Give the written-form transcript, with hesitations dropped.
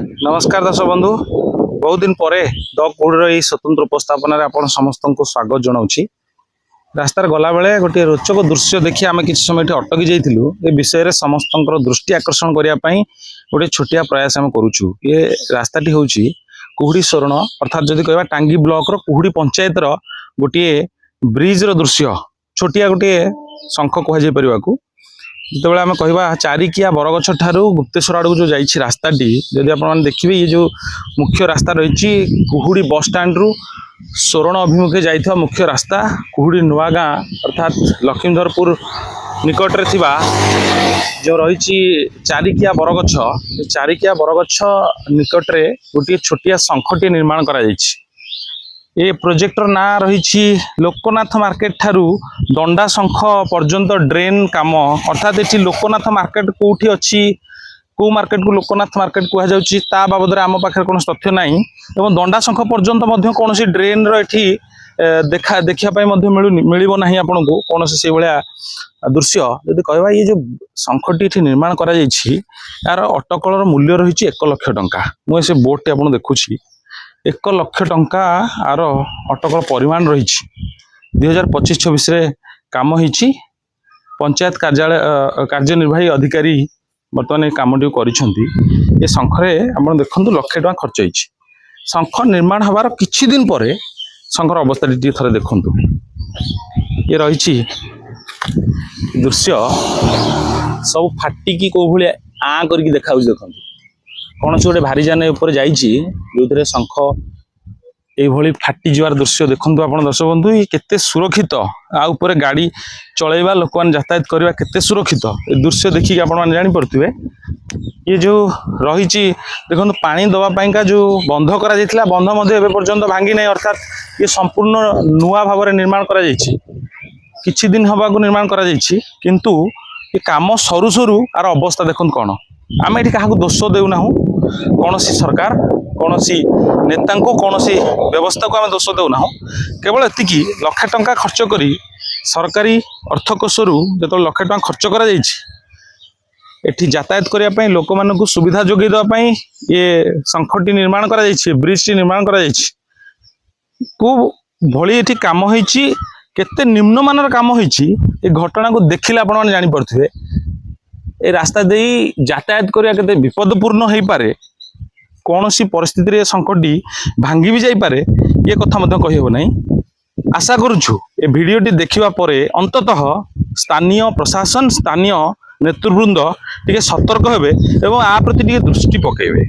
नमस्कार दर्शक बंधु बहुत दिन पर द कुहूर स्वतंत्र उपस्थापन आप समस्त को स्वागत जनाऊँगी। रास्तार गला बेले गोटे रोचक दृश्य देखी आम कि समय अटकी जाइलु ए विषय में समस्त दृष्टि आकर्षण करने गोटे छोटिया प्रयास आम करुचु। ये रास्ताटी हूँ कुहुड़ी सोरण अर्थात जदि कह टांगी ब्लॉक कुहुड़ी पंचायतर गोटे ब्रिज दृश्य छोटिया गोटे शंख कह जो आम कह चारिकिया बरगछ ठारू गुप्तेश्वर आड़ को जो जाइए रास्ताटी जदि आप देखिए ये जो मुख्य रास्ता रही कुहुड़ी बस स्टाण्ड रु सोरण अभिमुखे जाइए मुख्य रास्ता कुहुड़ी नुआ गाँ अर्थात लक्ष्मीधरपुर निकटरे थिबा जो रही चारिकिया बरगछ चारिकिया बरगछ निकटरे गोटे छोटिया शंखटी निर्माण करा जाइछि। ये प्रोजेक्टर ना रही लोकनाथ मार्केट ठारू दंडा शंख पर्यंत ड्रेन काम अर्थात ये लोकनाथ मार्केट कौटी अच्छी कौ मार्केट को लोकनाथ मार्केट कहुच्छी बाबद आम पाखे कौन तथ्य ना और दंडा शंख पर्यंत कौन ड्रेन रही देखापी मिलना ना आपण को कौन से भाया दृश्य जदि कह ये जो शंखटी निर्माण कर यार अटकलर मूल्य रही 1 लाख टंका मुझे बोर्ड आप देखुची 1 लाख टंका आर अटकल परिमाण रही 2025-26 काम होती पंचायत कार्यालय कार्यनिर्वाही अधिकारी बर्तमान ये कम कर शंखरे आप देखो 1 लाख टंका खर्च होती शंख निर्माण हबार किछि दिन पर शंखर अवस्था थे देखु ये रही दृश्य सब फाटिकी कौ भाई आ करके देखा देखो कौन से गोटे भारी जान उपर जो शंख ये फाटी जवार दृश्य देखो आप दर्शक बंधु ये केते सुरक्षित आउपर गाड़ी चलैबा लोक मैंने यातायात करवा केते सुरक्षित ए दृश्य देखिए आप जानीपे ये जो रही देखो पानी दवापाई का जो बंध करा बंध पर्यंत भांगी नहीं अर्थात ये संपूर्ण नुआ भाव निर्माण करा किछि दिन हवा को निर्माण करा किंतु ये काम सरू सरू आर अवस्था देखो कौन आम ये क्या दोष देना कौन सी सरकार कौन सी नेता को कौन सी व्यवस्था को आम दोष देना केवल एति 1 लाख टंका खर्च करी सरकारी अर्थकोषरू जो 1 लाख टंका खर्च करा एठी यातायात करने लोक मान सुविधा जोगे देवाई ये शंखटी निर्माण करा ब्रिजटी निर्माण करा को भली एठी काम होईची केते निम्नमानर काम होईची ये घटना को देखिले आपण माने जानि परथिबे ए रास्ता दे यातायात करिया केते विपदपूर्ण होई पारे कौन सी परिस्थिति रे शंखटी भांगी भी जाई पारे ये कथा मध्य कहि हो नै। आशा करूछु ए भिडियोटी देखिबा परे अंततः स्थानीय प्रशासन स्थानीय नेतृवृंद टिके सतर्क हेबे एवं आ प्रति टिके दृष्टि पकेबे।